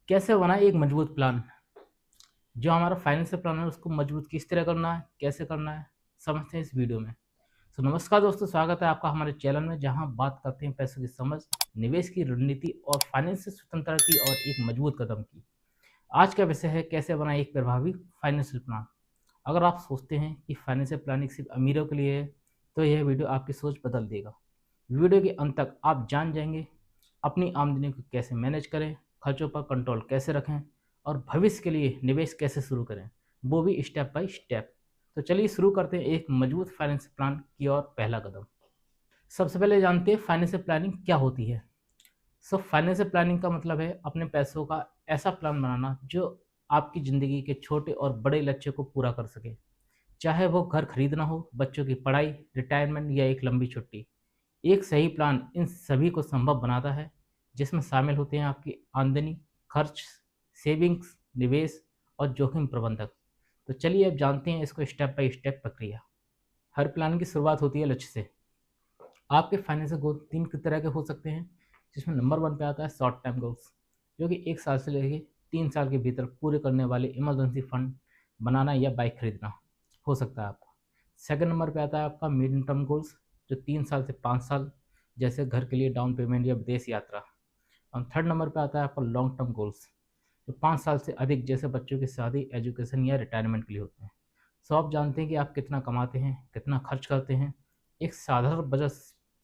कैसे बनाए एक मजबूत प्लान। जो हमारा फाइनेंशियल प्लान है उसको मजबूत किस तरह करना है, कैसे करना है, समझते हैं इस वीडियो में। तो नमस्कार दोस्तों, स्वागत है आपका हमारे चैनल में, जहां बात करते हैं पैसों की समझ, निवेश की रणनीति और फाइनेंशियल स्वतंत्रता की और एक मजबूत कदम की। आज का विषय है कैसे बनाए एक प्रभावी फाइनेंशियल प्लान। अगर आप सोचते हैं कि फाइनेंशियल प्लानिंग सिर्फ अमीरों के लिए है, तो यह वीडियो आपकी सोच बदल देगा। वीडियो के अंत तक आप जान जाएंगे अपनी आमदनी को कैसे मैनेज करें, खर्चों पर कंट्रोल कैसे रखें और भविष्य के लिए निवेश कैसे शुरू करें, वो भी स्टेप बाय स्टेप। तो चलिए शुरू करते हैं एक मजबूत फाइनेंस प्लान की ओर पहला कदम। सबसे पहले जानते हैं फाइनेंशियल प्लानिंग क्या होती है। फाइनेंशियल प्लानिंग का मतलब है अपने पैसों का ऐसा प्लान बनाना जो आपकी ज़िंदगी के छोटे और बड़े लक्ष्य को पूरा कर सके। चाहे वो घर खरीदना हो, बच्चों की पढ़ाई, रिटायरमेंट या एक लंबी छुट्टी। एक सही प्लान इन सभी को संभव बनाता है, जिसमें शामिल होते हैं आपकी आमदनी, खर्च, सेविंग्स, निवेश और जोखिम प्रबंधक। तो चलिए अब जानते हैं इसको स्टेप बाय स्टेप प्रक्रिया। हर प्लान की शुरुआत होती है लक्ष्य से। आपके फाइनेंशियल गोल तीन तरह के हो सकते हैं, जिसमें नंबर 1 पे आता है शॉर्ट टर्म गोल्स, जो कि 1 साल से लेकर 3 साल के भीतर पूरे करने वाले इमरजेंसी फंड बनाना या बाइक खरीदना हो सकता है आपका। सेकंड नंबर पे आता है आपका मीडियम टर्म गोल्स, जो 3 साल से 5 साल, जैसे घर के लिए डाउन पेमेंट या विदेश यात्रा। और थर्ड नंबर पे आता है आपका लॉन्ग टर्म गोल्स, जो 5 साल से अधिक, जैसे बच्चों की शादी, एजुकेशन या रिटायरमेंट के लिए होते हैं। सो आप जानते हैं कि आप कितना कमाते हैं, कितना खर्च करते हैं। एक साधारण बजट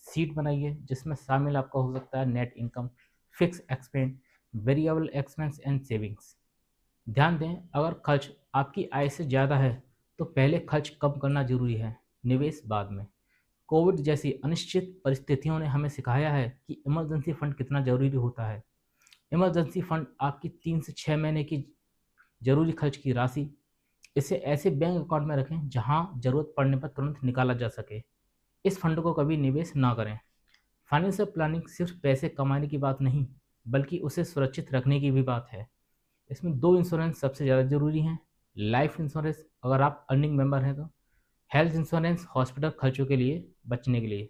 शीट बनाइए, जिसमें शामिल आपका हो सकता है net income, fix expense, variable expense and savings. ध्यान दें, अगर खर्च आपकी आय से ज़्यादा है तो पहले खर्च कम करना जरूरी है, निवेश बाद में। कोविड जैसी अनिश्चित परिस्थितियों ने हमें सिखाया है कि इमरजेंसी फंड कितना जरूरी होता है। इमरजेंसी फंड आपकी 3 से 6 महीने की जरूरी खर्च की राशि। इसे ऐसे बैंक अकाउंट में रखें जहां जरूरत पड़ने पर तुरंत निकाला जा सके। इस फंड को कभी निवेश ना करें। फाइनेंशियल प्लानिंग सिर्फ पैसे कमाने की बात नहीं, बल्कि उसे सुरक्षित रखने की भी बात है। इसमें 2 इंश्योरेंस सबसे ज़्यादा जरूरी हैं। लाइफ इंश्योरेंस अगर आप अर्निंग मेंबर हैं तो, हेल्थ इंश्योरेंस हॉस्पिटल खर्चों के लिए बचने के लिए।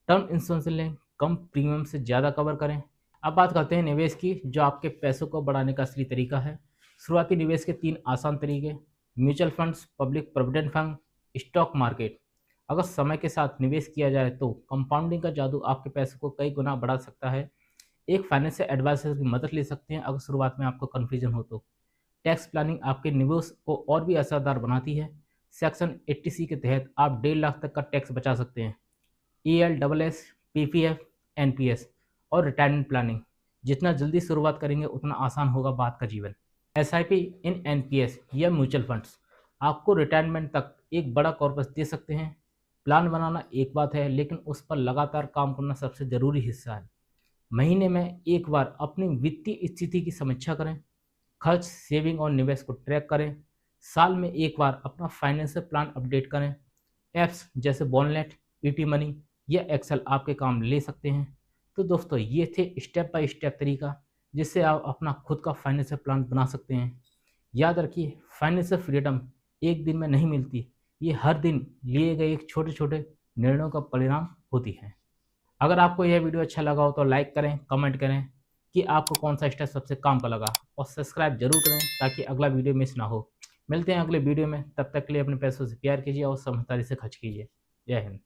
टर्म इंश्योरेंस लें, कम प्रीमियम से ज़्यादा कवर करें। अब बात करते हैं निवेश की, जो आपके पैसों को बढ़ाने का असली तरीका है। शुरुआती निवेश के 3 आसान तरीके: mutual funds, public provident fund, stock market. अगर समय के साथ निवेश किया जाए तो कंपाउंडिंग का जादू आपके पैसों को कई गुना बढ़ा सकता है। एक फाइनेंशियल एडवाइजर की मदद ले सकते हैं अगर शुरुआत में आपको कन्फ्यूजन हो तो। टैक्स प्लानिंग आपके निवेश को और भी असरदार बनाती है। सेक्शन 80C के तहत आप 1.5 लाख तक का टैक्स बचा सकते हैं। ELSS, PPF, NPS और रिटायरमेंट प्लानिंग। जितना जल्दी शुरुआत करेंगे उतना आसान होगा बाद का जीवन। SIP इन NPS या म्यूचुअल फंड्स आपको रिटायरमेंट तक एक बड़ा कॉर्पस दे सकते हैं। प्लान बनाना एक बात है, लेकिन उस पर लगातार काम करना सबसे ज़रूरी हिस्सा है। महीने में एक बार अपनी वित्तीय स्थिति की समीक्षा करें, खर्च, सेविंग और निवेश को ट्रैक करें। साल में एक बार अपना फाइनेंशियल प्लान अपडेट करें। ऐप्स जैसे बॉनलेट, ईटी मनी या एक्सेल आपके काम ले सकते हैं। तो दोस्तों, ये थे स्टेप बाय स्टेप तरीका, जिससे आप अपना खुद का फाइनेंशियल प्लान बना सकते हैं। याद रखिए, फाइनेंशियल फ्रीडम एक दिन में नहीं मिलती, ये हर दिन लिए गए एक छोटे छोटे निर्णयों का परिणाम होती है। अगर आपको यह वीडियो अच्छा लगा हो तो लाइक करें, कमेंट करें कि आपको कौन सा स्टेप सबसे काम का लगा, और सब्सक्राइब जरूर करें ताकि अगला वीडियो मिस ना हो। मिलते हैं अगले वीडियो में, तब तक के लिए अपने पैसों से प्यार कीजिए और समझदारी से खर्च कीजिए। जय हिंद।